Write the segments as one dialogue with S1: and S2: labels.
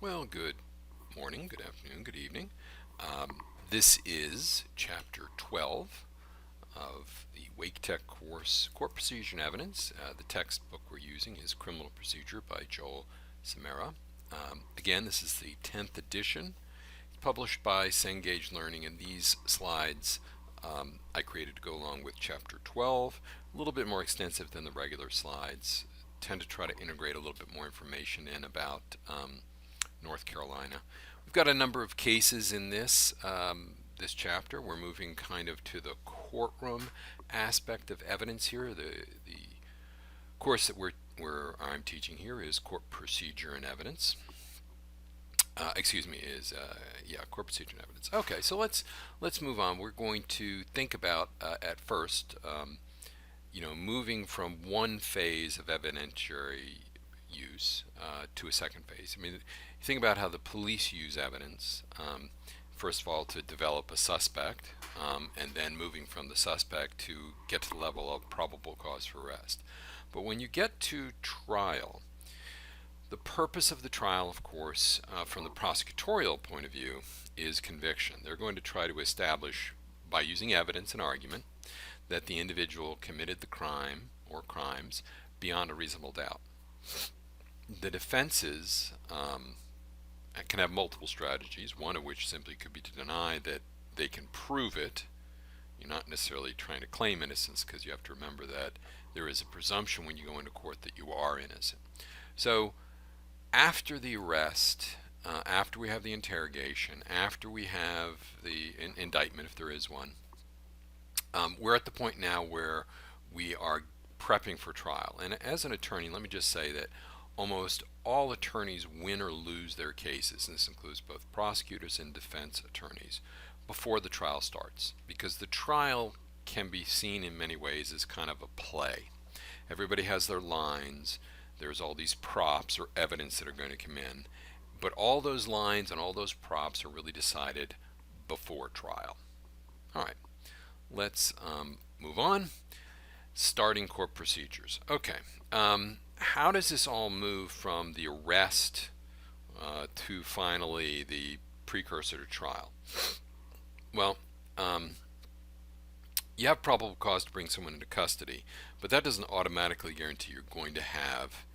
S1: Well, good morning, good afternoon, good evening. This is Chapter 12 of the Wake Tech course, Court Procedure and Evidence. The textbook we're using is Criminal Procedure by Joel Samara. Again, this is the 10th edition. It's published by Cengage Learning, and these slides I created to go along with Chapter 12, a little bit more extensive than the regular slides. Tend to try to integrate a little bit more information in about North Carolina. We've got a number of cases in this chapter. We're moving kind of to the courtroom aspect of evidence here. The course that I'm teaching here is Court Procedure and Evidence. Court Procedure and Evidence. Okay, so let's move on. We're going to think about at first, moving from one phase of evidentiary use to a second phase. I mean, you think about how the police use evidence. First of all, to develop a suspect, and then moving from the suspect to get to the level of probable cause for arrest. But when you get to trial, the purpose of the trial, of course, from the prosecutorial point of view, is conviction. They're going to try to establish, by using evidence and argument, that the individual committed the crime or crimes beyond a reasonable doubt. The defenses can have multiple strategies, one of which simply could be to deny that they can prove it. You're not necessarily trying to claim innocence, because you have to remember that there is a presumption when you go into court that you are innocent. So after the arrest, after we have the interrogation, after we have the indictment, if there is one, we're at the point now where we are prepping for trial. And as an attorney, let me just say that almost all attorneys win or lose their cases, and this includes both prosecutors and defense attorneys, before the trial starts, because the trial can be seen in many ways as kind of a play. Everybody has their lines. There's all these props or evidence that are going to come in, but all those lines and all those props are really decided before trial. All right, let's move on. Starting court procedures. Okay, how does this all move from the arrest to finally the precursor to trial? Well, you have probable cause to bring someone into custody, but that doesn't automatically guarantee you're going to have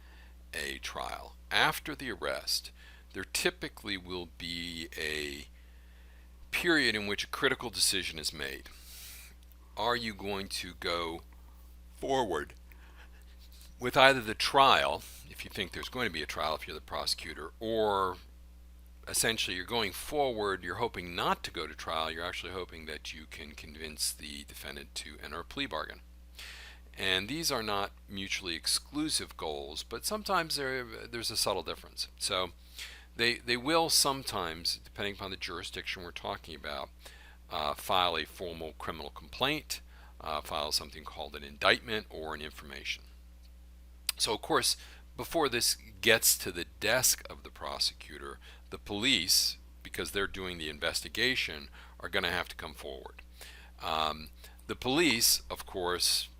S1: a trial. After the arrest, there typically will be a period in which a critical decision is made. Are you going to go forward with either the trial, if you think there's going to be a trial if you're the prosecutor, or essentially you're going forward, you're hoping not to go to trial, you're actually hoping that you can convince the defendant to enter a plea bargain. And these are not mutually exclusive goals, but sometimes there's a subtle difference. So they will sometimes, depending upon the jurisdiction we're talking about, file a formal criminal complaint, file something called an indictment or an information. So of course, before this gets to the desk of the prosecutor, the police, because they're doing the investigation, are going to have to come forward. The police, of course,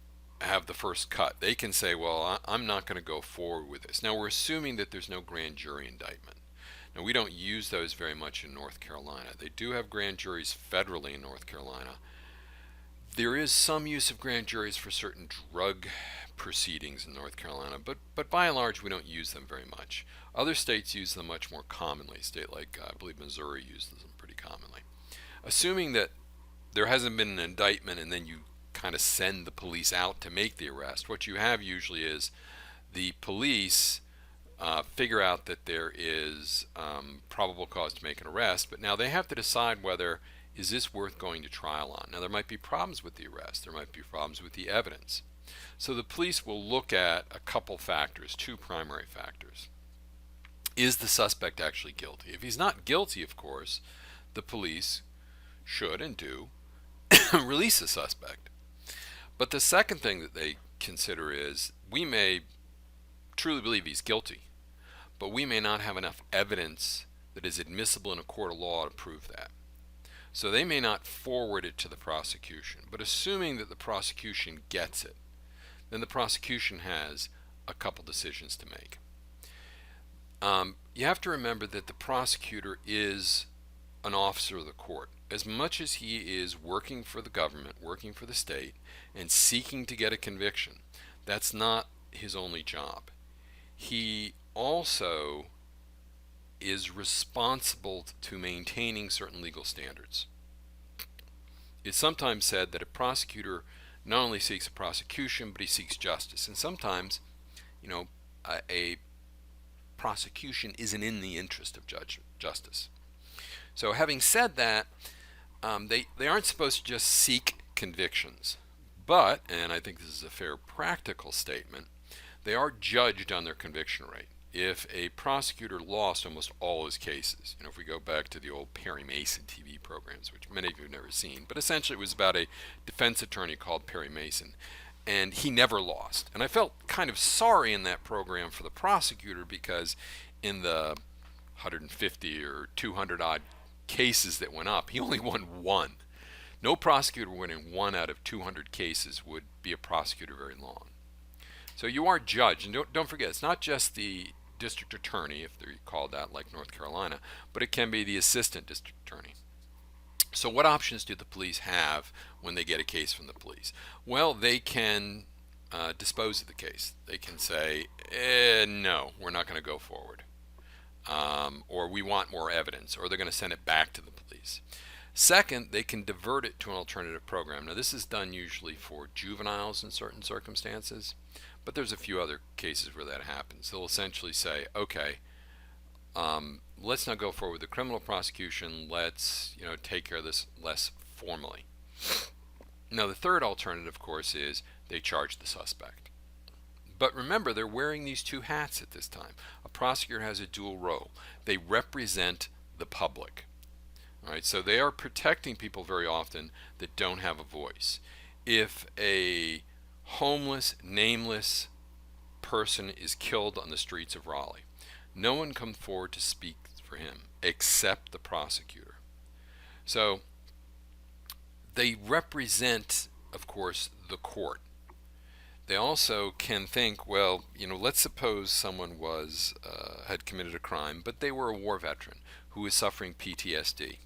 S1: have the first cut. They can say, well, I'm not going to go forward with this. Now, we're assuming that there's no grand jury indictment. Now, we don't use those very much in North Carolina. They do have grand juries federally in North Carolina. There is some use of grand juries for certain drug proceedings in North Carolina, but by and large we don't use them very much. Other states use them much more commonly. A state like, I believe Missouri uses them pretty commonly. Assuming that there hasn't been an indictment and then you kind of send the police out to make the arrest, what you have usually is the police figure out that there is probable cause to make an arrest, but now they have to decide whether is this worth going to trial on. Now, there might be problems with the arrest. There might be problems with the evidence. So the police will look at a couple factors, two primary factors. Is the suspect actually guilty? If he's not guilty, of course, the police should and do release the suspect. But the second thing that they consider is, we may truly believe he's guilty, but we may not have enough evidence that is admissible in a court of law to prove that. So they may not forward it to the prosecution, but assuming that the prosecution gets it, then the prosecution has a couple decisions to make. you have to remember that the prosecutor is an officer of the court. As much as he is working for the government, working for the state, and seeking to get a conviction, that's not his only job. He also is responsible to maintaining certain legal standards. It's sometimes said that a prosecutor not only seeks a prosecution, but he seeks justice. And sometimes, you know, a prosecution isn't in the interest of justice. So having said that, they aren't supposed to just seek convictions. But, and I think this is a fair practical statement, they are judged on their conviction rate. If a prosecutor lost almost all his cases, if we go back to the old Perry Mason TV programs, which many of you have never seen, but essentially it was about a defense attorney called Perry Mason, and he never lost. And I felt kind of sorry in that program for the prosecutor, because in the 150 or 200 odd cases that went up, he only won one. No prosecutor winning 1 out of 200 cases would be a prosecutor very long. So you are judged, and don't forget, it's not just the district attorney, if they're called that, like North Carolina, but it can be the assistant district attorney. So what options do the police have when they get a case from the police? Well, they can dispose of the case. They can say, no, we're not going to go forward. Or we want more evidence, or they're going to send it back to the police. Second, they can divert it to an alternative program. Now, this is done usually for juveniles in certain circumstances, but there's a few other cases where that happens. They'll essentially say, okay, let's not go forward with the criminal prosecution. Let's take care of this less formally. Now, the third alternative, of course, is they charge the suspect. But remember, they're wearing these two hats at this time. A prosecutor has a dual role. They represent the public. All right, so they are protecting people very often that don't have a voice. If a homeless, nameless person is killed on the streets of Raleigh, no one comes forward to speak for him except the prosecutor. So they represent, of course, the court. They also can think, well, let's suppose someone had committed a crime, but they were a war veteran who was suffering PTSD.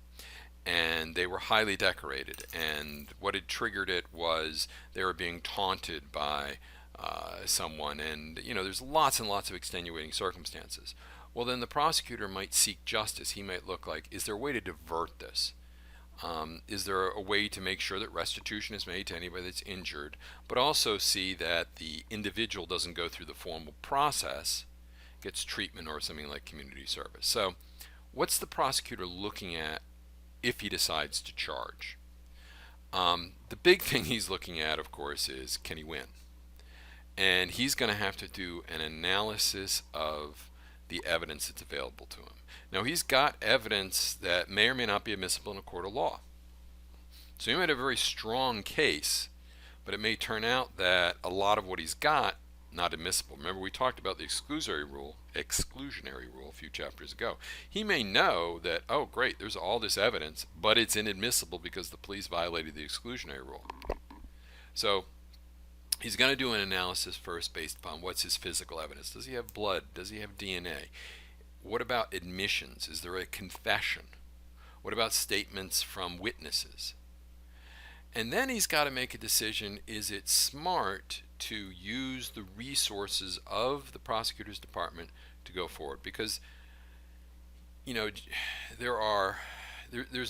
S1: And they were highly decorated, and what had triggered it was they were being taunted by someone, and there's lots and lots of extenuating circumstances. Well, then the prosecutor might seek justice. He might look like, is there a way to divert this? Is there a way to make sure that restitution is made to anybody that's injured, but also see that the individual doesn't go through the formal process, gets treatment or something like community service? So what's the prosecutor looking at if he decides to charge? The big thing he's looking at, of course, is can he win? And he's going to have to do an analysis of the evidence that's available to him. Now, he's got evidence that may or may not be admissible in a court of law. So he might have a very strong case, but it may turn out that a lot of what he's got not admissible. Remember, we talked about the exclusionary rule a few chapters ago. He may know that, oh great, there's all this evidence, but it's inadmissible because the police violated the exclusionary rule. So he's going to do an analysis first based upon what's his physical evidence. Does he have blood? Does he have DNA? What about admissions? Is there a confession? What about statements from witnesses? And then he's got to make a decision, is it smart to use the resources of the prosecutor's department to go forward? Because, there's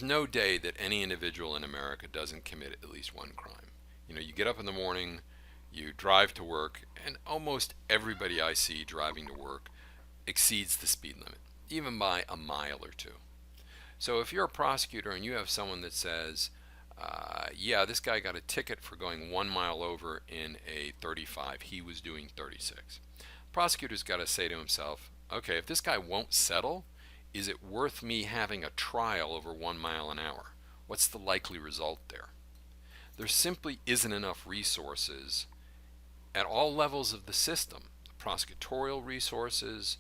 S1: no day that any individual in America doesn't commit at least one crime. You get up in the morning, you drive to work, and almost everybody I see driving to work exceeds the speed limit, even by a mile or two. So if you're a prosecutor and you have someone that says, yeah, this guy got a ticket for going 1 mile over in a 35. He was doing 36. Prosecutor's got to say to himself, okay, if this guy won't settle, is it worth me having a trial over 1 mile an hour? What's the likely result there? There simply isn't enough resources at all levels of the system. The prosecutorial resources,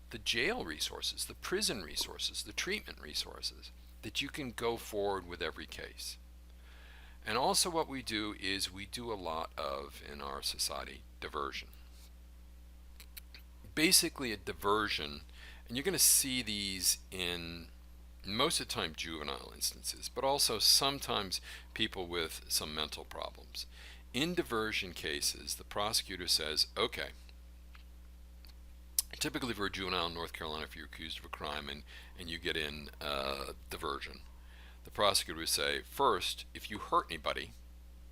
S1: the jail resources, the prison resources, the treatment resources, that you can go forward with every case. And also what we do is we do a lot of, in our society, diversion. Basically a diversion, And you're going to see these in most of the time juvenile instances, but also sometimes people with some mental problems. In diversion cases, the prosecutor says, okay, typically for a juvenile in North Carolina, if you're accused of a crime and you get in diversion, the prosecutor would say, first, if you hurt anybody,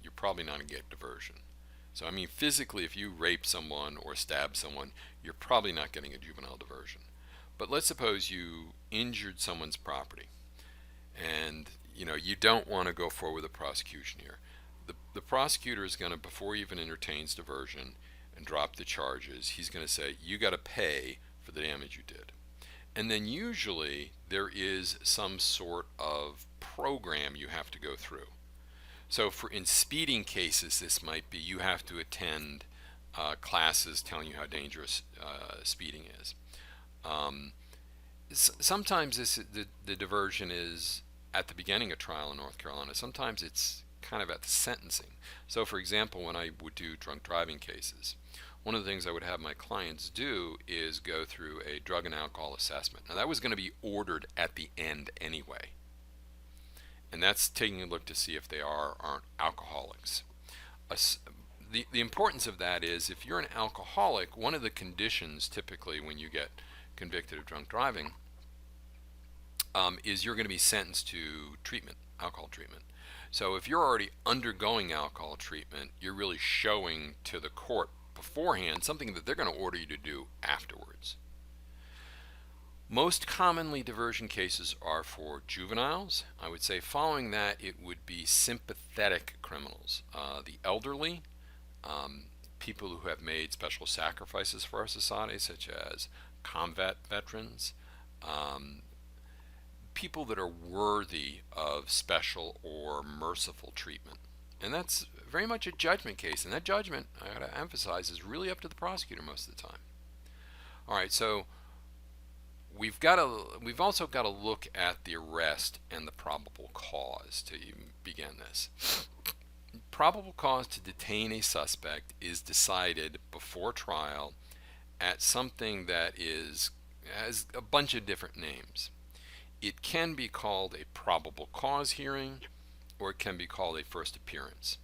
S1: you're probably not going to get diversion. So, I mean, physically, if you rape someone or stab someone, you're probably not getting a juvenile diversion. But let's suppose you injured someone's property, and you don't want to go forward with a prosecution here. The prosecutor is going to, before he even entertains diversion and drop the charges, he's going to say, you got to pay for the damage you did. And then usually there is some sort of program you have to go through. So in speeding cases, this might be you have to attend classes telling you how dangerous speeding is. Sometimes the diversion is at the beginning of trial in North Carolina. Sometimes it's kind of at the sentencing. So for example, when I would do drunk driving cases, one of the things I would have my clients do is go through a drug and alcohol assessment. Now that was going to be ordered at the end anyway. And that's taking a look to see if they are or aren't alcoholics. The importance of that is if you're an alcoholic, one of the conditions typically when you get convicted of drunk driving is you're going to be sentenced to treatment, alcohol treatment. So if you're already undergoing alcohol treatment, you're really showing to the court beforehand something that they're going to order you to do afterwards. Most commonly diversion cases are for juveniles. I would say following that it would be sympathetic criminals, the elderly, people who have made special sacrifices for our society, such as combat veterans, people that are worthy of special or merciful treatment. And that's very much a judgment case, and that judgment, I gotta emphasize, is really up to the prosecutor most of the time. All right, so we've also got to look at the arrest and the probable cause to even begin this. Probable cause to detain a suspect is decided before trial at something that has a bunch of different names. It can be called a probable cause hearing, or it can be called a first appearance.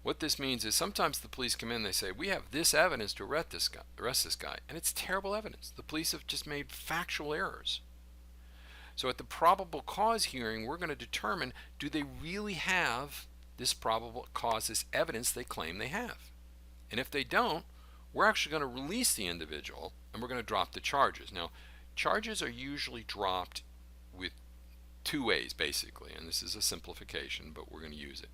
S1: What this means is sometimes the police come in and they say, we have this evidence to arrest this guy, and it's terrible evidence. The police have just made factual errors. So at the probable cause hearing, we're going to determine, do they really have this probable cause, this evidence they claim they have? And if they don't, we're actually going to release the individual and we're going to drop the charges. Now, charges are usually dropped with two ways, basically, and this is a simplification, but we're going to use it.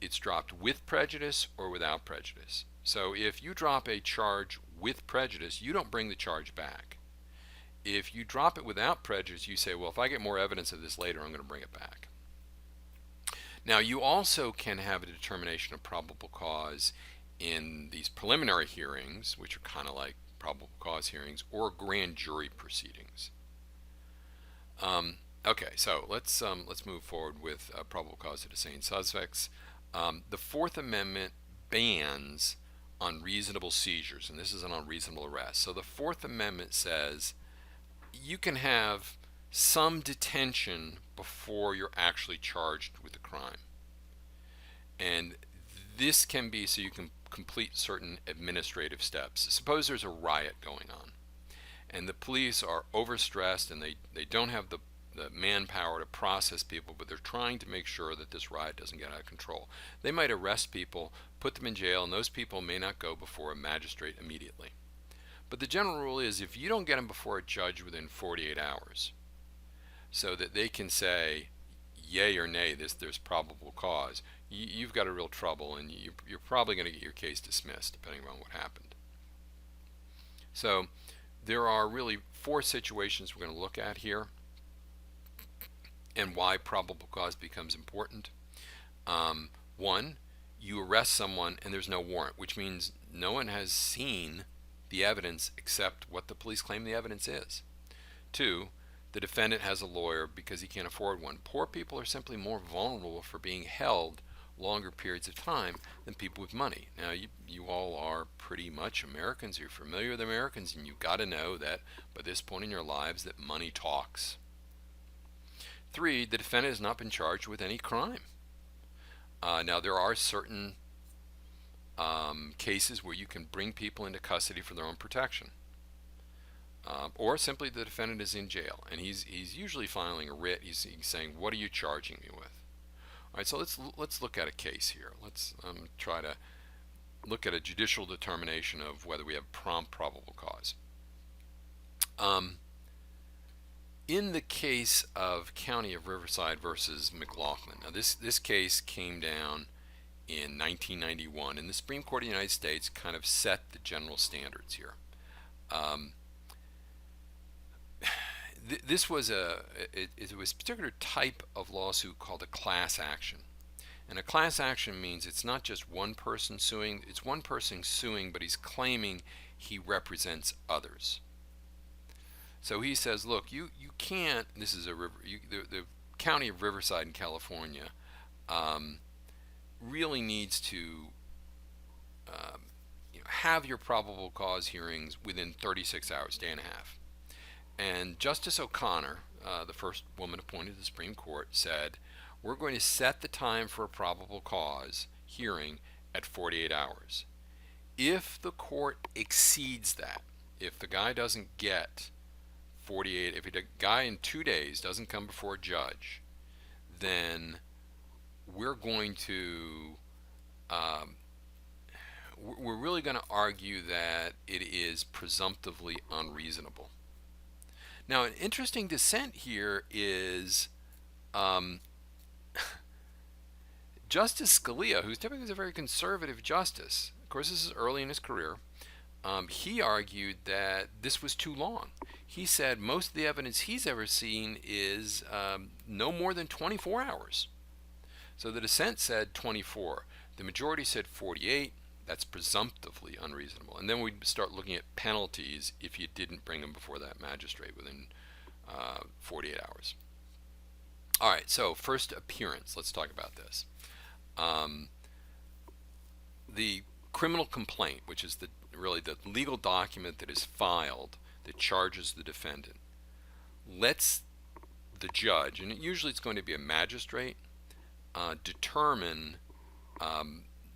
S1: It's dropped with prejudice or without prejudice. So if you drop a charge with prejudice, you don't bring the charge back. If you drop it without prejudice, you say, well, if I get more evidence of this later, I'm going to bring it back. Now, you also can have a determination of probable cause in these preliminary hearings, which are kind of like probable cause hearings, or grand jury proceedings. Okay, so let's move forward with probable cause to detain suspects. The Fourth Amendment bans unreasonable seizures, and this is an unreasonable arrest. So the Fourth Amendment says you can have some detention before you're actually charged with the crime. And this can be so you can complete certain administrative steps. Suppose there's a riot going on, and the police are overstressed and they don't have the manpower to process people, but they're trying to make sure that this riot doesn't get out of control. They might arrest people, put them in jail, and those people may not go before a magistrate immediately. But the general rule is if you don't get them before a judge within 48 hours so that they can say yay or nay, there's probable cause, you've got a real trouble, and you're probably going to get your case dismissed depending on what happened. So there are really four situations we're going to look at here and why probable cause becomes important. One, you arrest someone and there's no warrant, which means no one has seen the evidence except what the police claim the evidence is. Two, the defendant has a lawyer because he can't afford one. Poor people are simply more vulnerable for being held longer periods of time than people with money. Now, you all are pretty much Americans. You're familiar with Americans, and you've got to know that by this point in your lives that money talks. 3, the defendant has not been charged with any crime. Now, there are certain cases where you can bring people into custody for their own protection. Or simply the defendant is in jail, and he's usually filing a writ. He's saying, "What are you charging me with?" All right, so let's look at a case here. Let's try to look at a judicial determination of whether we have prompt probable cause. In the case of County of Riverside versus McLaughlin, now this case came down in 1991, and the Supreme Court of the United States kind of set the general standards here. This was it was a particular type of lawsuit called a class action. And a class action means it's not just one person suing, it's one person suing, but he's claiming he represents others. So he says, look, you can't, this is the County of Riverside in California really needs to have your probable cause hearings within 36 hours, day and a half. And Justice O'Connor, the first woman appointed to the Supreme Court, said, we're going to set the time for a probable cause hearing at 48 hours. If the court exceeds that, if the guy doesn't get 48, if the guy in 2 days doesn't come before a judge, then we're going to, we're really going to argue that it is presumptively unreasonable. Now, an interesting dissent here is Justice Scalia, who's typically a very conservative justice. Of course, this is early in his career. He argued that this was too long. He said most of the evidence he's ever seen is no more than 24 hours. So the dissent said 24. The majority said 48. That's presumptively unreasonable. And then we start looking at penalties if you didn't bring them before that magistrate within 48 hours. All right, so first appearance. Let's talk about this. The criminal complaint, which is really the legal document that is filed that charges the defendant, lets the judge, and usually it's going to be a magistrate, determine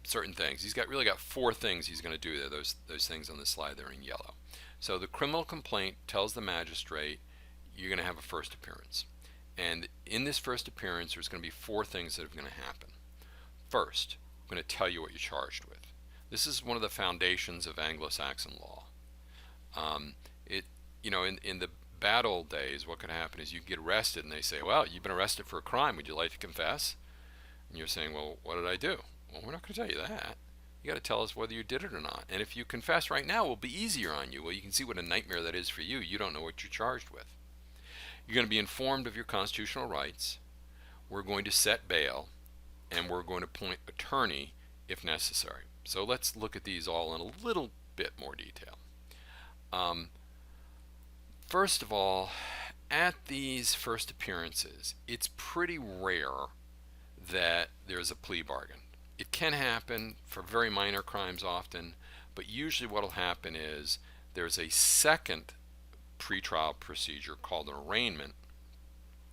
S1: certain things. He's really got 4 things he's going to do there. Those things on the slide there in yellow. So the criminal complaint tells the magistrate you're going to have a first appearance. And in this first appearance, there's going to be 4 things that are going to happen. First, I'm going to tell you what you're charged with. This is one of the foundations of Anglo-Saxon law. In the bad old days, what could happen is you get arrested and they say, well, you've been arrested for a crime. Would you like to confess? And you're saying, well, what did I do? Well, we're not going to tell you that. You got to tell us whether you did it or not. And if you confess right now, it will be easier on you. Well, you can see what a nightmare that is for you. You don't know what you're charged with. You're going to be informed of your constitutional rights. We're going to set bail, and we're going to appoint attorney if necessary. So let's look at these all in a little bit more detail. First of all, at these first appearances, it's pretty rare that there's a plea bargain. It can happen for very minor crimes often, but usually what will happen is there's a second pretrial procedure called an arraignment,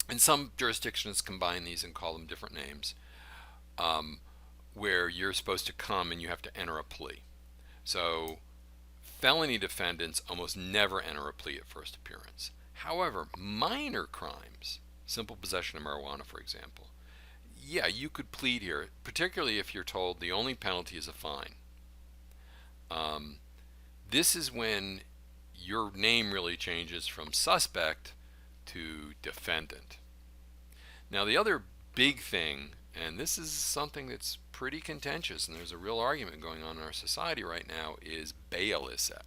S1: and some jurisdictions combine these and call them different names, where you're supposed to come and you have to enter a plea. So felony defendants almost never enter a plea at first appearance. However, minor crimes, simple possession of marijuana, for example, yeah, you could plead here, particularly if you're told the only penalty is a fine. This is when your name really changes from suspect to defendant. Now, the other big thing, and this is something that's pretty contentious, and there's a real argument going on in our society right now, is bail is set.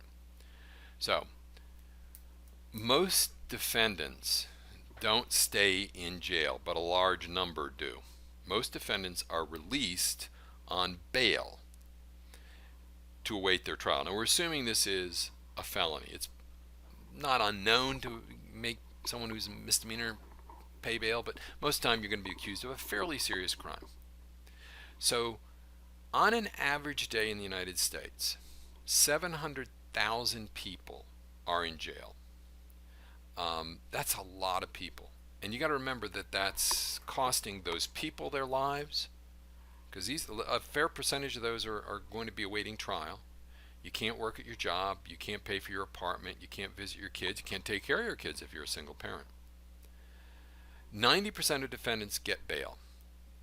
S1: So, most defendants don't stay in jail, but a large number do. Most defendants are released on bail to await their trial. Now, we're assuming this is a felony. It's not unknown to make someone who's a misdemeanor pay bail, but most of the time you're going to be accused of a fairly serious crime. So, on an average day in the United States, 700,000 people are in jail. That's a lot of people. And you got to remember that that's costing those people their lives, because a fair percentage of those are going to be awaiting trial. You can't work at your job, you can't pay for your apartment, you can't visit your kids, you can't take care of your kids if you're a single parent. 90% of defendants get bail.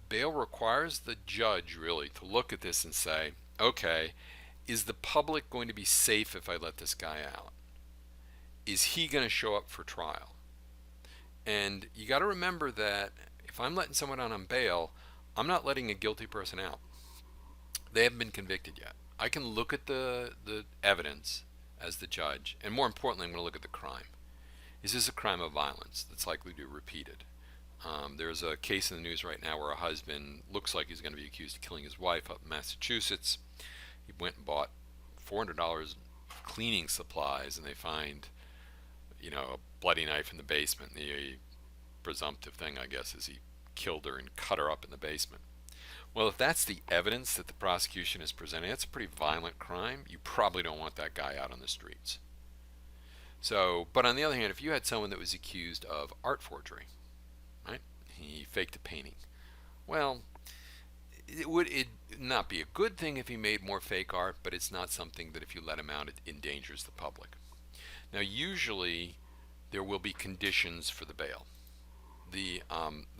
S1: Bail requires the judge really to look at this and say, okay, is the public going to be safe if I let this guy out? Is he going to show up for trial? And you got to remember that if I'm letting someone out on bail, I'm not letting a guilty person out. They haven't been convicted yet. I can look at the evidence as the judge, and more importantly, I'm going to look at the crime. Is this a crime of violence that's likely to be repeated? There's a case in the news right now where a husband looks like he's going to be accused of killing his wife up in Massachusetts. He went and bought $400 cleaning supplies, and they find, a bloody knife in the basement. The presumptive thing, I guess, is he killed her and cut her up in the basement. Well, if that's the evidence that the prosecution is presenting, that's a pretty violent crime. You probably don't want that guy out on the streets. So, but on the other hand, if you had someone that was accused of art forgery, right? He faked a painting. Well, it would not be a good thing if he made more fake art, but it's not something that if you let him out, it endangers the public. Now, usually there will be conditions for the bail. The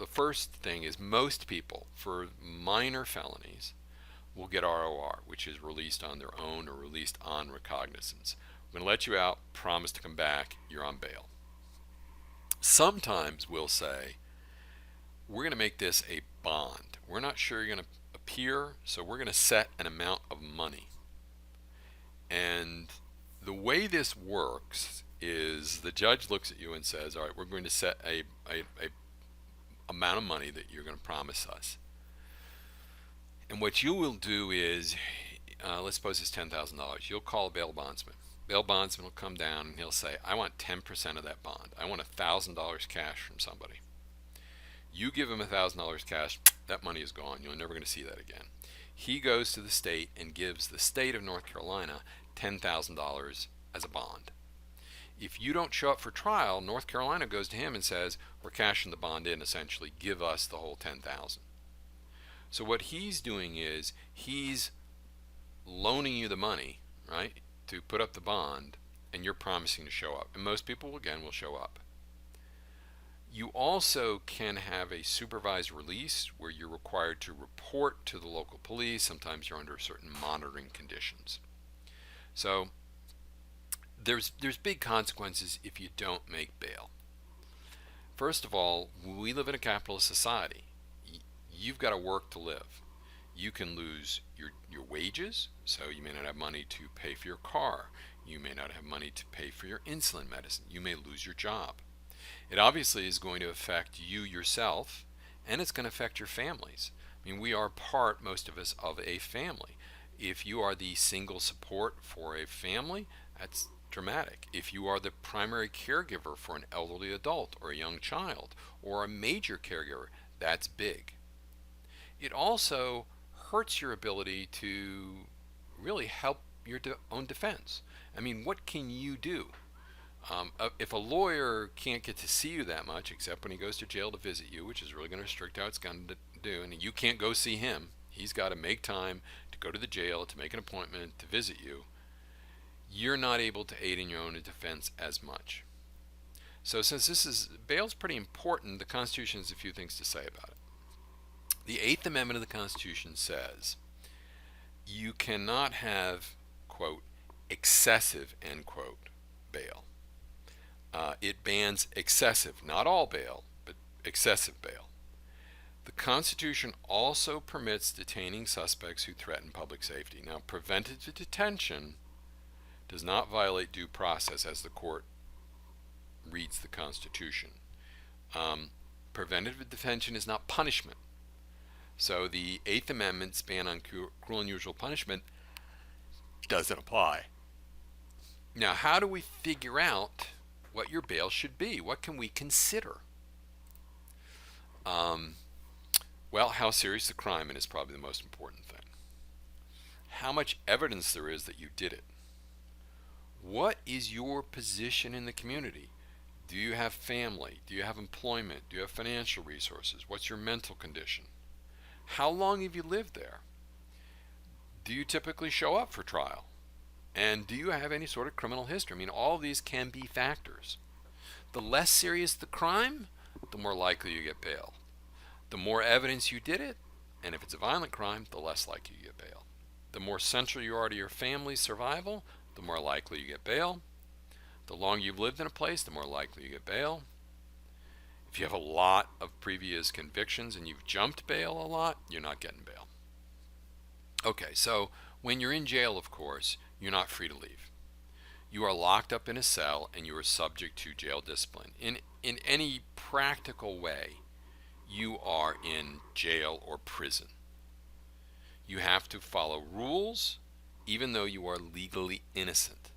S1: first thing is most people for minor felonies will get ROR, which is released on their own or released on recognizance. We're going to let you out, promise to come back, you're on bail. Sometimes we'll say, we're going to make this a bond. We're not sure you're going to appear, so we're going to set an amount of money. And the way this works is the judge looks at you and says, all right, we're going to set a amount of money that you're going to promise us. And what you will do is, let's suppose it's $10,000. You'll call a bail bondsman. Bail bondsman will come down and he'll say, I want 10% of that bond. I want $1,000 cash from somebody. You give him $1,000 cash, that money is gone. You're never going to see that again. He goes to the state and gives the state of North Carolina $10,000 as a bond. If you don't show up for trial, North Carolina goes to him and says, we're cashing the bond in, essentially, give us the whole $10,000. So what he's doing is he's loaning you the money, right, to put up the bond, and you're promising to show up. And most people, again, will show up. You also can have a supervised release where you're required to report to the local police. Sometimes you're under certain monitoring conditions. So there's big consequences if you don't make bail. First of all, we live in a capitalist society. You've got to work to live. You can lose your wages, so you may not have money to pay for your car. You may not have money to pay for your insulin medicine. You may lose your job. It obviously is going to affect you yourself, and it's going to affect your families. I mean, we are part, most of us, of a family. If you are the single support for a family, that's dramatic. If you are the primary caregiver for an elderly adult or a young child or a major caregiver, that's big. It also hurts your ability to really help your own defense. I mean, what can you do? If a lawyer can't get to see you that much, except when he goes to jail to visit you, which is really going to restrict how it's going to do, and you can't go see him, he's got to make time to go to the jail, to make an appointment, to visit you, you're not able to aid in your own defense as much. So since bail's pretty important, the Constitution has a few things to say about it. The Eighth Amendment of the Constitution says you cannot have, quote, excessive, end quote, bail. It bans excessive, not all bail, but excessive bail. The Constitution also permits detaining suspects who threaten public safety. Now, preventative detention does not violate due process as the court reads the Constitution. Preventative detention is not punishment. So the Eighth Amendment's ban on cruel and unusual punishment doesn't apply. Now, how do we figure out what your bail should be? What can we consider? Well, how serious the crime is probably the most important thing. How much evidence there is that you did it. What is your position in the community? Do you have family? Do you have employment? Do you have financial resources? What's your mental condition? How long have you lived there? Do you typically show up for trial? And do you have any sort of criminal history? I mean, all of these can be factors. The less serious the crime, the more likely you get bail. The more evidence you did it, and if it's a violent crime, the less likely you get bail. The more central you are to your family's survival, the more likely you get bail. The longer you've lived in a place, the more likely you get bail. If you have a lot of previous convictions and you've jumped bail a lot, you're not getting bail. Okay, so when you're in jail, of course, you're not free to leave. You are locked up in a cell and you are subject to jail discipline. In any practical way, you are in jail or prison. You have to follow rules even though you are legally innocent.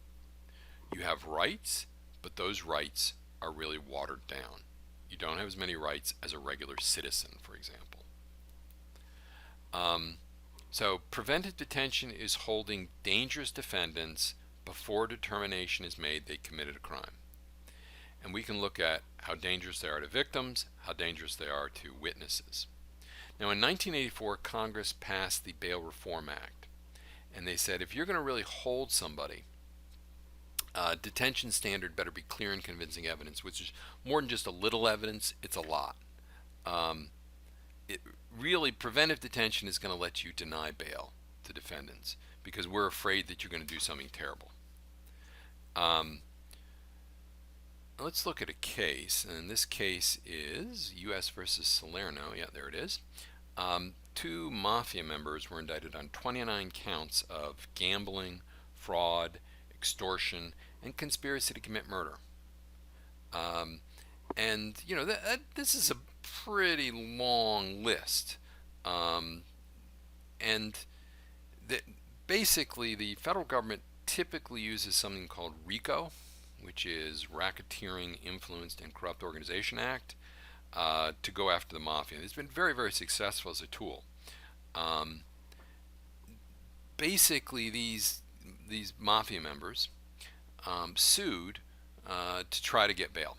S1: You have rights, but those rights are really watered down. You don't have as many rights as a regular citizen, for example. So preventive detention is holding dangerous defendants before determination is made they committed a crime. And we can look at how dangerous they are to victims, how dangerous they are to witnesses. Now in 1984, Congress passed the Bail Reform Act. And they said if you're going to really hold somebody, detention standard better be clear and convincing evidence, which is more than just a little evidence, it's a lot. Really, preventive detention is going to let you deny bail to defendants because we're afraid that you're going to do something terrible. Let's look at a case, and this case is U.S. versus Salerno. Yeah, there it is. Two mafia members were indicted on 29 counts of gambling, fraud, extortion, and conspiracy to commit murder. And you know this is a pretty long list, and basically the federal government typically uses something called RICO, which is Racketeering, Influenced, and Corrupt Organization Act, to go after the mafia. It's been very, very successful as a tool. Basically, these mafia members sued to try to get bail.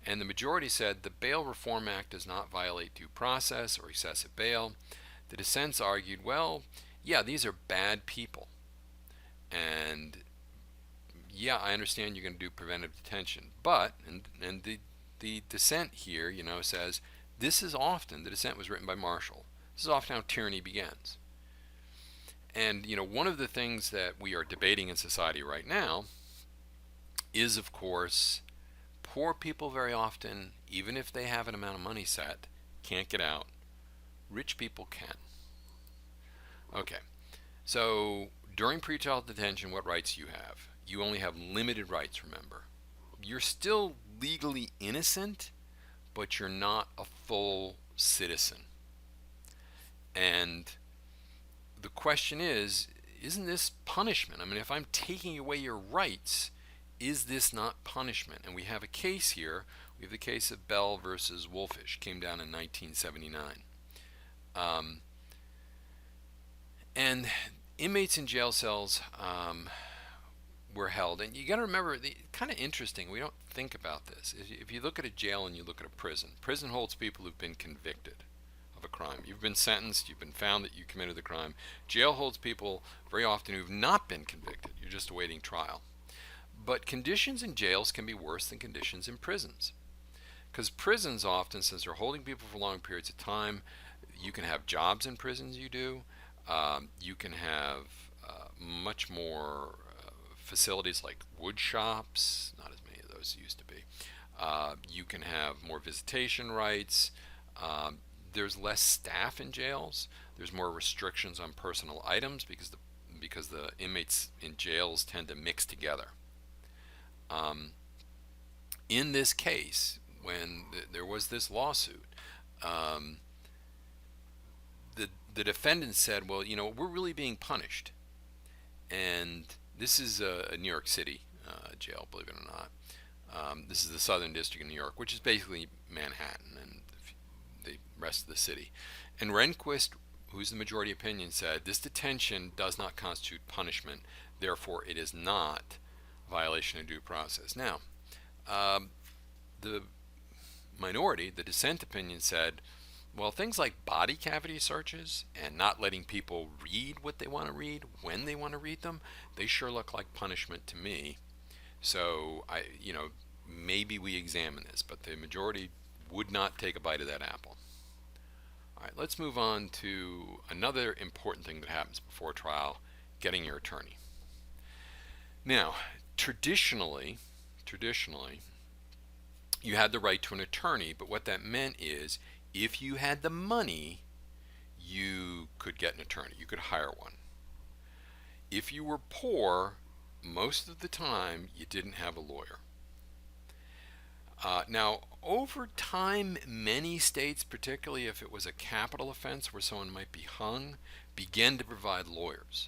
S1: And the majority said the Bail Reform Act does not violate due process or excessive bail. The dissents argued, well, yeah, these are bad people. And yeah, I understand you're going to do preventive detention. But, and the dissent here, says, this is often, the dissent was written by Marshall, this is often how tyranny begins. And, one of the things that we are debating in society right now is, of course, poor people very often, even if they have an amount of money set, can't get out. Rich people can. Okay, so during pretrial detention, what rights do you have? You only have limited rights, remember. You're still legally innocent, but you're not a full citizen. And the question is, isn't this punishment? I mean, if I'm taking away your rights, is this not punishment? And we have a case here. We have the case of Bell versus Wolfish. Came down in 1979. And inmates in jail cells were held. And you got to remember, kind of interesting, we don't think about this. If you look at a jail and you look at a prison holds people who've been convicted of a crime. You've been sentenced, you've been found that you committed the crime. Jail holds people very often who've not been convicted. You're just awaiting trial. But conditions in jails can be worse than conditions in prisons. Because prisons often, since they're holding people for long periods of time, you can have jobs in prisons you do. You can have much more facilities like wood shops, not as many of those used to be. You can have more visitation rights. There's less staff in jails. There's more restrictions on personal items because the inmates in jails tend to mix together. In this case, when there was this lawsuit, the defendant said, well, we're really being punished. And this is a New York City jail, believe it or not. This is the Southern District of New York, which is basically Manhattan and the rest of the city. And Rehnquist, who's the majority opinion, said this detention does not constitute punishment, therefore it is not a violation of due process. Now, the minority, the dissent opinion, said, well, things like body cavity searches and not letting people read what they want to read when they want to read them, they sure look like punishment to me. So maybe we examine this, but the majority would not take a bite of that apple. All right, let's move on to another important thing that happens before trial: getting your attorney. Now, traditionally, you had the right to an attorney, but what that meant is if you had the money, you could get an attorney. You could hire one. If you were poor, most of the time you didn't have a lawyer. Now, over time, many states, particularly if it was a capital offense where someone might be hung, began to provide lawyers.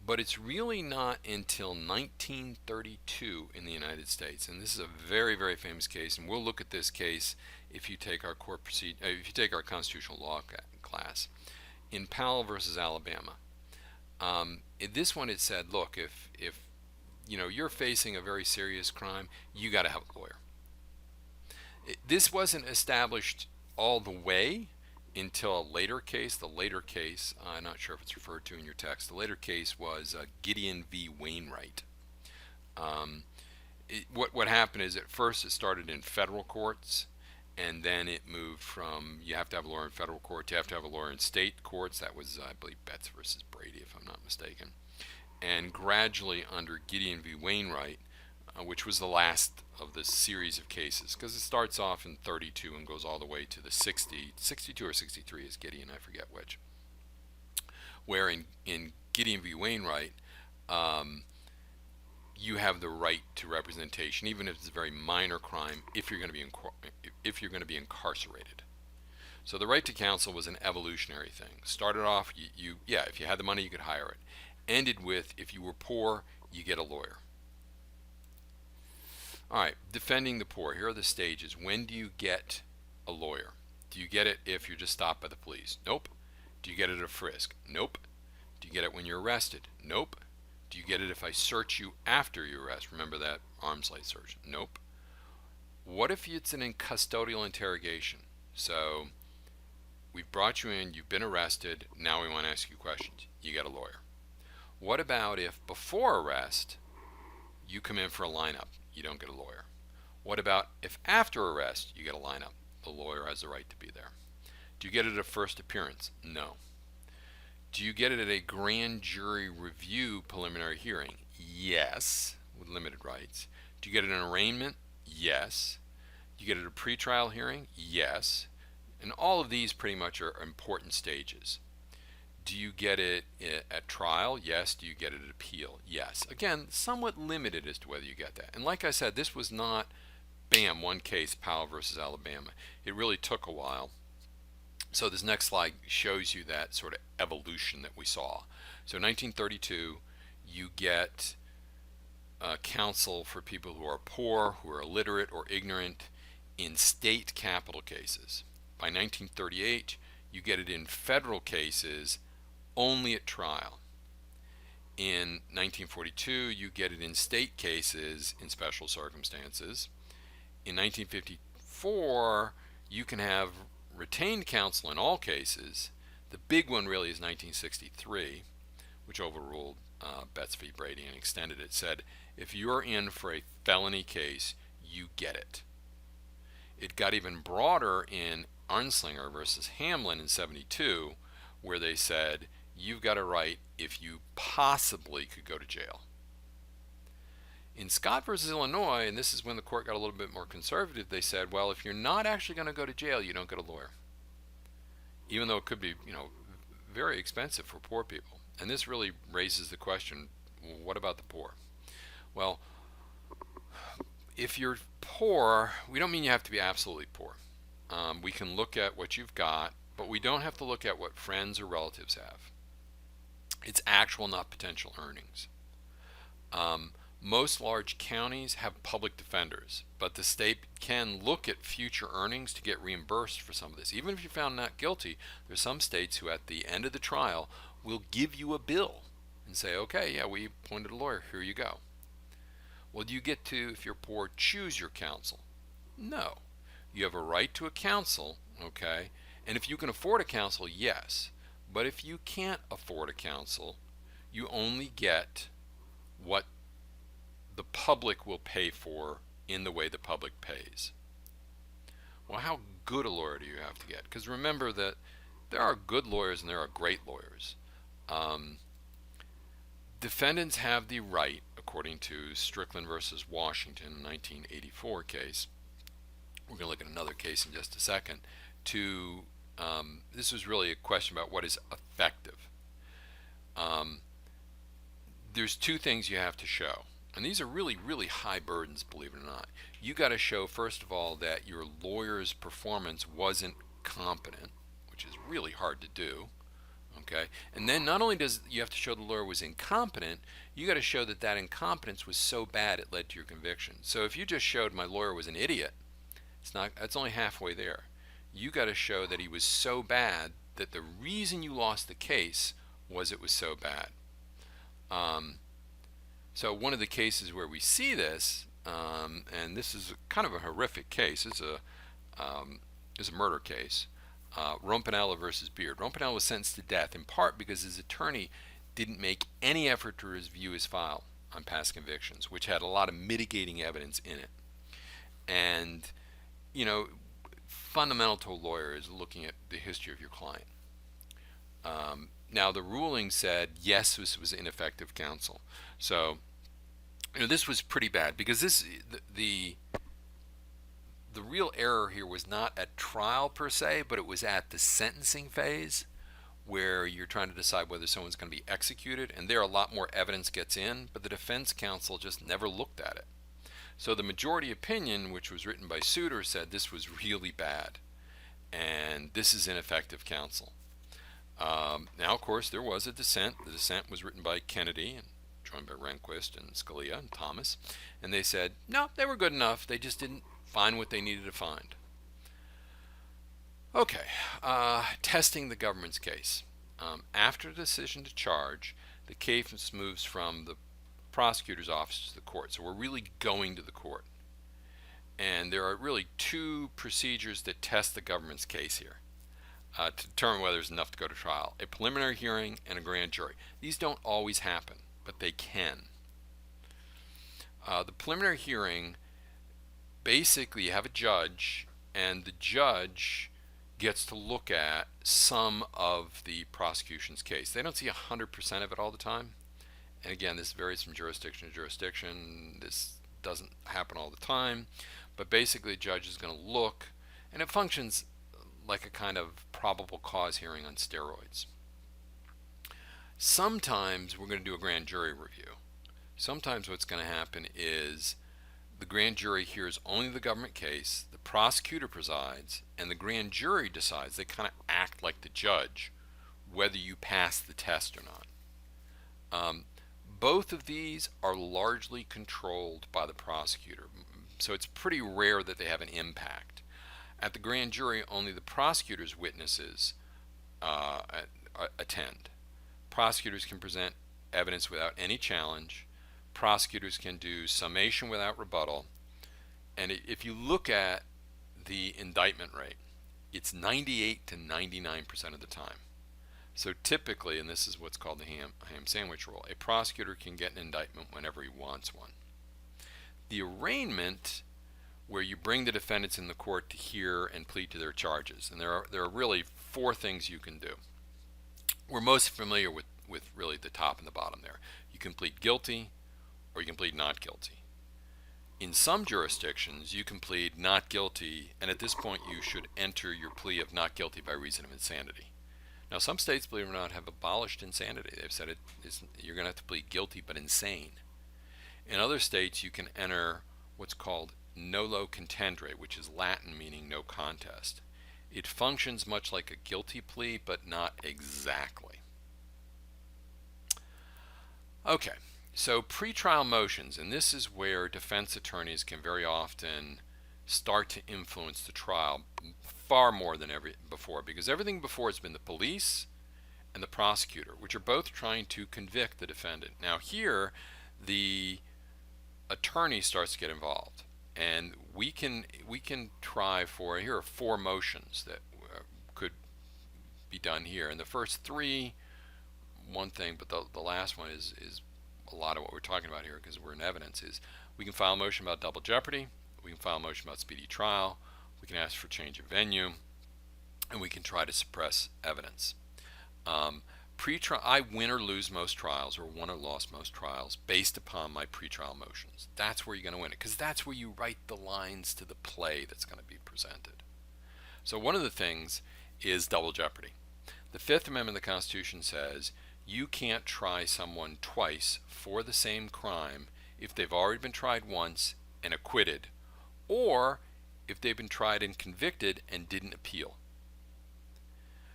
S1: But it's really not until 1932 in the United States, and this is a very, very famous case, and we'll look at this case if you take our if you take our constitutional law class, in Powell versus Alabama. In this one, it said, look, if you're facing a very serious crime, you got to have a lawyer. This wasn't established all the way until a later case. The later case, I'm not sure if it's referred to in your text, the later case was Gideon v. Wainwright. What happened is at first it started in federal courts, and then it moved from you have to have a lawyer in federal court, you have to have a lawyer in state courts. That was, I believe, Betts versus Brady, if I'm not mistaken. And gradually under Gideon v. Wainwright, which was the last of the series of cases, because it starts off in 32 and goes all the way to the 62 or 63 is Gideon, I forget which, where in Gideon v. Wainwright, you have the right to representation, even if it's a very minor crime, if you're going to be incarcerated. So the right to counsel was an evolutionary thing. Started off, if you had the money, you could hire it. Ended with, if you were poor, you get a lawyer. All right, defending the poor. Here are the stages. When do you get a lawyer? Do you get it if you're just stopped by the police? Nope. Do you get it at a frisk? Nope. Do you get it when you're arrested? Nope. Do you get it if I search you after your arrest? Remember that arms length search? Nope. What if it's an custodial interrogation? So we've brought you in, you've been arrested, now we want to ask you questions. You get a lawyer. What about if before arrest you come in for a lineup? You don't get a lawyer. What about if after arrest you get a lineup? The lawyer has the right to be there. Do you get it at a first appearance? No. Do you get it at a grand jury review preliminary hearing? Yes, with limited rights. Do you get it in arraignment? Yes. Do you get it at a pretrial hearing? Yes. And all of these pretty much are important stages. Do you get it at trial? Yes. Do you get it at appeal? Yes. Again, somewhat limited as to whether you get that. And like I said, this was not, bam, one case, Powell versus Alabama. It really took a while. So this next slide shows you that sort of evolution that we saw. So 1932, you get counsel for people who are poor, who are illiterate or ignorant in state capital cases. By 1938, you get it in federal cases only at trial. In 1942, you get it in state cases in special circumstances. In 1954, you can have retained counsel in all cases. The big one really is 1963, which overruled Betts v. Brady and extended it. Said if you're in for a felony case, you get it. It got even broader in Arnslinger versus Hamlin in 72, where they said you've got a right if you possibly could go to jail. In Scott versus Illinois, and this is when the court got a little bit more conservative, they said, well, if you're not actually going to go to jail, you don't get a lawyer. Even though it could be, very expensive for poor people. And this really raises the question, what about the poor? Well, if you're poor, we don't mean you have to be absolutely poor. We can look at what you've got, but we don't have to look at what friends or relatives have. It's actual, not potential earnings. Most large counties have public defenders, but the state can look at future earnings to get reimbursed for some of this. Even if you're found not guilty, there's some states who at the end of the trial will give you a bill and say, okay, yeah, we appointed a lawyer, here you go. Well, do you get to, if you're poor, choose your counsel? No. You have a right to a counsel, okay? And if you can afford a counsel, yes. But if you can't afford a counsel, you only get what the public will pay for in the way the public pays. Well, how good a lawyer do you have to get? Because remember that there are good lawyers and there are great lawyers. Defendants have the right, according to Strickland versus Washington, 1984 case. We're going to look at another case in just a second. This was really a question about what is effective. There's two things you have to show. And these are really, really high burdens, believe it or not. You got to show, first of all, that your lawyer's performance wasn't competent, which is really hard to do. Okay, and then not only does you have to show the lawyer was incompetent, you got to show that that incompetence was so bad it led to your conviction. So if you just showed my lawyer was an idiot, that's only halfway there. You got to show that he was so bad that the reason you lost the case was it was so bad. So one of the cases where we see this, and this is kind of a horrific case, it's a murder case. Rompanella versus Beard. Rompanella was sentenced to death in part because his attorney didn't make any effort to review his file on past convictions, which had a lot of mitigating evidence in it. And, fundamental to a lawyer is looking at the history of your client. Now, the ruling said, yes, this was ineffective counsel. So, this was pretty bad because the real error here was not at trial per se, but it was at the sentencing phase where you're trying to decide whether someone's going to be executed, and there a lot more evidence gets in, but the defense counsel just never looked at it. So the majority opinion, which was written by Souter, said this was really bad, and this is ineffective counsel. Now, of course, there was a dissent. The dissent was written by Kennedy, and joined by Rehnquist and Scalia and Thomas, and they said, no, they were good enough. They just didn't find what they needed to find. Okay, testing the government's case. After the decision to charge, the case moves from the prosecutor's office to the court. So we're really going to the court. And there are really two procedures that test the government's case here to determine whether there's enough to go to trial. A preliminary hearing and a grand jury. These don't always happen, but they can. The preliminary hearing, basically you have a judge, and the judge gets to look at some of the prosecution's case. They don't see 100% of it all the time. And again, this varies from jurisdiction to jurisdiction. This doesn't happen all the time. But basically, the judge is going to look, and it functions like a kind of probable cause hearing on steroids. Sometimes we're going to do a grand jury review. Sometimes what's going to happen is the grand jury hears only the government case, the prosecutor presides, and the grand jury decides. They kind of act like the judge, whether you pass the test or not. Both of these are largely controlled by the prosecutor, so it's pretty rare that they have an impact. At the grand jury, only the prosecutor's witnesses attend. Prosecutors can present evidence without any challenge. Prosecutors can do summation without rebuttal. And if you look at the indictment rate, it's 98 to 99% of the time. So typically, and this is what's called the ham sandwich rule, a prosecutor can get an indictment whenever he wants one. The arraignment, where you bring the defendants in the court to hear and plead to their charges, and there are really four things you can do. We're most familiar with really the top and the bottom there. You can plead guilty, or you can plead not guilty. In some jurisdictions, you can plead not guilty, and at this point you should enter your plea of not guilty by reason of insanity. Now, some states, believe it or not, have abolished insanity. They've said you're going to have to plead guilty but insane. In other states, you can enter what's called nolo contendere, which is Latin meaning no contest. It functions much like a guilty plea, but not exactly. Okay, So pretrial motions, and this is where defense attorneys can very often start to influence the trial far more than ever before, because everything before has been the police and the prosecutor, which are both trying to convict the defendant. Now here, the attorney starts to get involved, and we can try for, here are four motions that could be done here, and the first three, one thing, but the last one is a lot of what we're talking about here, because we're in evidence, is we can file a motion about double jeopardy, we can file a motion about speedy trial, we can ask for change of venue, and we can try to suppress evidence. Pretrial, I win or lose most trials, or won or lost most trials, based upon my pretrial motions. That's where you're going to win it, because that's where you write the lines to the play that's going to be presented. So one of the things is double jeopardy. The Fifth Amendment of the Constitution says you can't try someone twice for the same crime if they've already been tried once and acquitted, or if they've been tried and convicted and didn't appeal.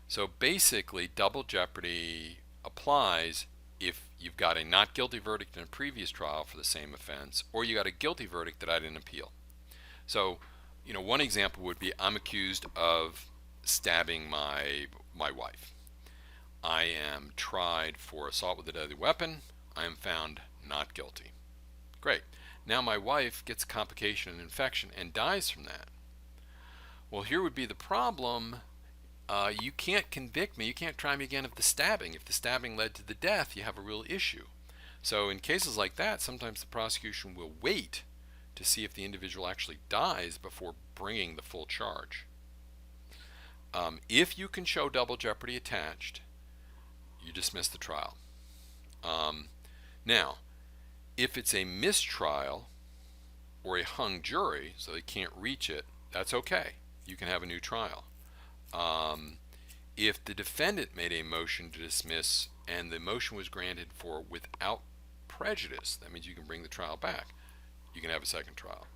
S1: So basically, double jeopardy applies if you've got a not guilty verdict in a previous trial for the same offense, or you got a guilty verdict that I didn't appeal. So, one example would be I'm accused of stabbing my wife. I am tried for assault with a deadly weapon. I am found not guilty. Great. Now my wife gets complication and infection and dies from that. Well, here would be the problem. You can't convict me. You can't try me again of the stabbing. If the stabbing led to the death, you have a real issue. So in cases like that, sometimes the prosecution will wait to see if the individual actually dies before bringing the full charge. If you can show double jeopardy attached, you dismiss the trial. Now, if it's a mistrial or a hung jury, so they can't reach it, that's okay. You can have a new trial. If the defendant made a motion to dismiss and the motion was granted for without prejudice, that means you can bring the trial back. You can have a second trial.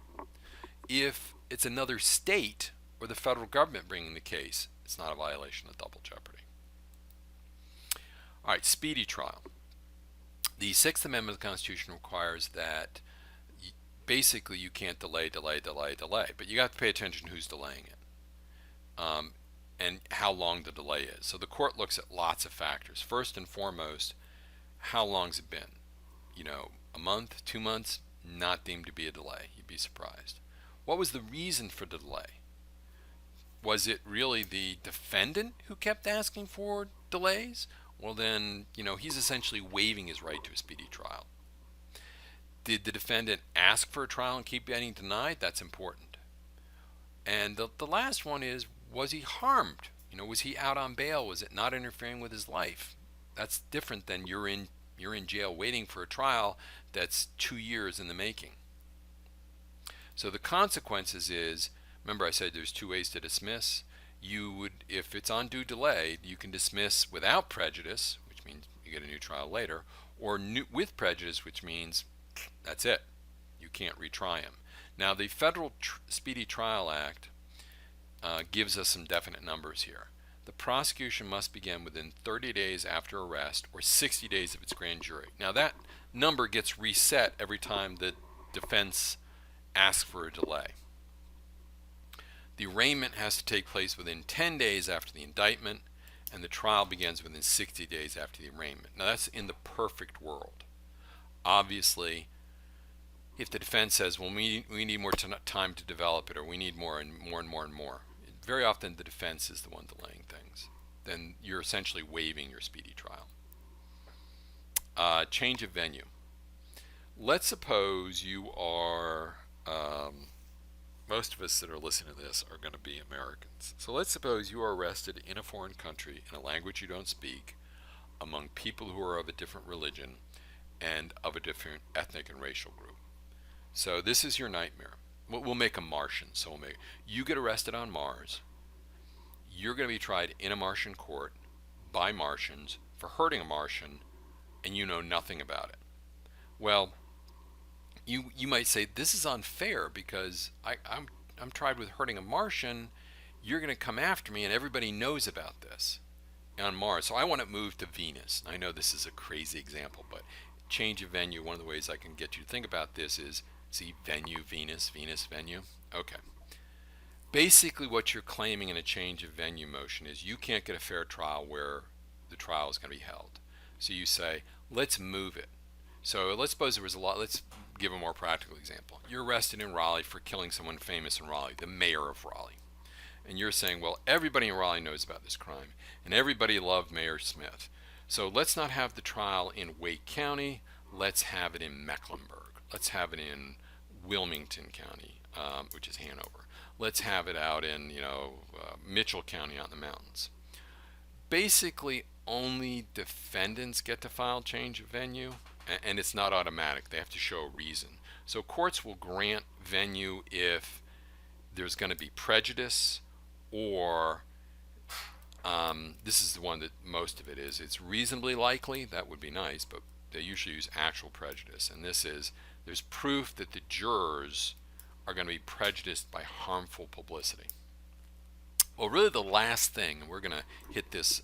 S1: If it's another state or the federal government bringing the case, it's not a violation of double jeopardy. All right, speedy trial. The Sixth Amendment of the Constitution requires that basically you can't delay, but you got to pay attention to who's delaying it. And how long the delay is. So the court looks at lots of factors. First and foremost, how long's it been? A month, 2 months, not deemed to be a delay. You'd be surprised. What was the reason for the delay? Was it really the defendant who kept asking for delays? Well then, he's essentially waiving his right to a speedy trial. Did the defendant ask for a trial and keep getting denied? That's important. And the last one is, was he harmed? Was he out on bail? Was it not interfering with his life? That's different than you're in jail waiting for a trial that's 2 years in the making. So the consequences is, remember I said there's two ways to dismiss. You would, if it's undue delay, you can dismiss without prejudice, which means you get a new trial later, or with prejudice, which means that's it. You can't retry him. Now the Federal Speedy Trial Act gives us some definite numbers here. The prosecution must begin within 30 days after arrest or 60 days of its grand jury. Now that number gets reset every time the defense asks for a delay. The arraignment has to take place within 10 days after the indictment, and the trial begins within 60 days after the arraignment. Now that's in the perfect world. Obviously, if the defense says, well, we need more time to develop it, or we need more and more and more and more, very often the defense is the one delaying things. Then you're essentially waiving your speedy trial. Change of venue. Let's suppose you are, most of us that are listening to this are going to be Americans. So let's suppose you are arrested in a foreign country in a language you don't speak, among people who are of a different religion and of a different ethnic and racial group. So this is your nightmare. We'll make a Martian. So you get arrested on Mars. You're going to be tried in a Martian court by Martians for hurting a Martian, and you know nothing about it. Well, you might say this is unfair because I'm tried with hurting a Martian. You're going to come after me, and everybody knows about this on Mars. So I want to move to Venus. I know this is a crazy example, but change of venue, one of the ways I can get you to think about this is, see, venue, Venus, Venus, venue. Okay. Basically what you're claiming in a change of venue motion is you can't get a fair trial where the trial is going to be held. So you say, let's move it. So let's suppose there was a lot, let's give a more practical example. You're arrested in Raleigh for killing someone famous in Raleigh, the mayor of Raleigh. And you're saying, well, everybody in Raleigh knows about this crime, and everybody loved Mayor Smith. So let's not have the trial in Wake County, let's have it in Mecklenburg. Let's have it in Wilmington County, which is Hanover. Let's have it out in, Mitchell County out in the mountains. Basically, only defendants get to file change of venue, and it's not automatic. They have to show a reason. So courts will grant venue if there's going to be prejudice, or this is the one that most of it is. It's reasonably likely. That would be nice, but they usually use actual prejudice. And this is, there's proof that the jurors are going to be prejudiced by harmful publicity. Well, really the last thing, and we're going to hit this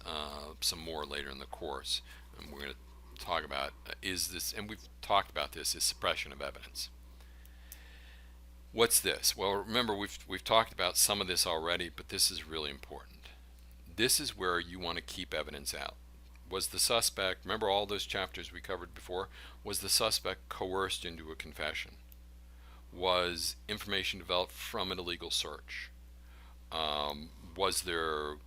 S1: some more later in the course, and we're going to talk about is this, and we've talked about this, is suppression of evidence. What's this? Well, remember we've talked about some of this already, but this is really important. This is where you want to keep evidence out. Was the suspect, remember all those chapters we covered before, was the suspect coerced into a confession? Was information developed from an illegal search? Was there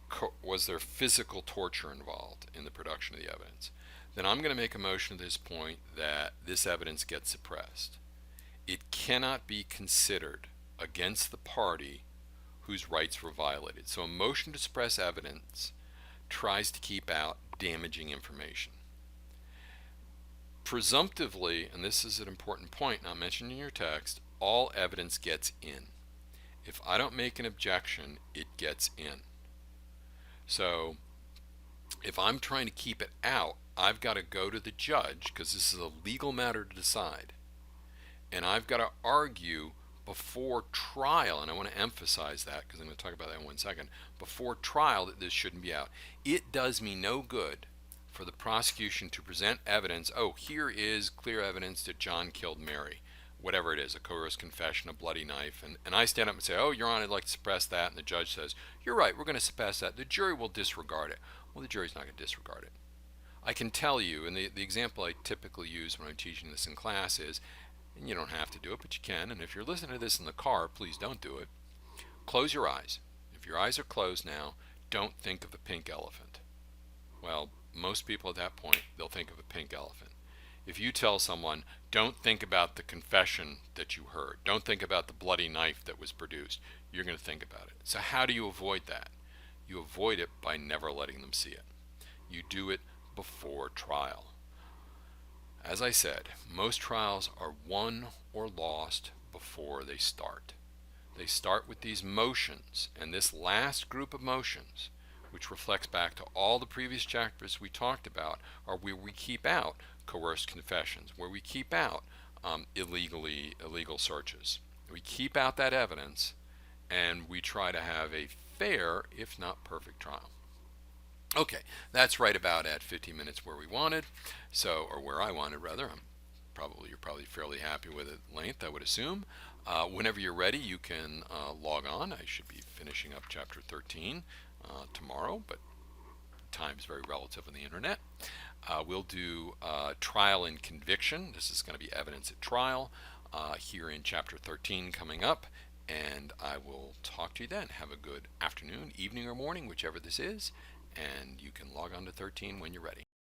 S1: physical torture involved in the production of the evidence? Then I'm going to make a motion at this point that this evidence gets suppressed. It cannot be considered against the party whose rights were violated. So a motion to suppress evidence tries to keep out damaging information. Presumptively, and this is an important point not mentioned in your text, all evidence gets in. If I don't make an objection, it gets in. So if I'm trying to keep it out, I've got to go to the judge, because this is a legal matter to decide, and I've got to argue before trial, and I want to emphasize that because I'm going to talk about that in 1 second, before trial, that this shouldn't be out. It does me no good for the prosecution to present evidence, oh, here is clear evidence that John killed Mary, whatever it is, a coerced confession, a bloody knife, and I stand up and say, oh, Your Honor, I'd like to suppress that, and the judge says, you're right, we're going to suppress that. The jury will disregard it. Well, the jury's not going to disregard it. I can tell you, and the example I typically use when I'm teaching this in class is, and you don't have to do it, but you can, and if you're listening to this in the car, please don't do it. Close your eyes. If your eyes are closed now, don't think of a pink elephant. Well, most people at that point, they'll think of a pink elephant. If you tell someone, don't think about the confession that you heard, don't think about the bloody knife that was produced, you're going to think about it. So how do you avoid that? You avoid it by never letting them see it. You do it before trial. As I said, most trials are won or lost before they start. They start with these motions, and this last group of motions, which reflects back to all the previous chapters we talked about, are where we keep out coerced confessions, where we keep out illegal searches. We keep out that evidence, and we try to have a fair, if not perfect, trial. Okay, that's right about at 15 minutes where we wanted, or where I wanted rather. You're probably fairly happy with it length, I would assume. Whenever you're ready, you can log on. I should be finishing up chapter 13 tomorrow, but time is very relative on the internet. We'll do trial and conviction. This is going to be evidence at trial here in chapter 13 coming up, and I will talk to you then. Have a good afternoon, evening, or morning, whichever this is, and you can log on to 13 when you're ready.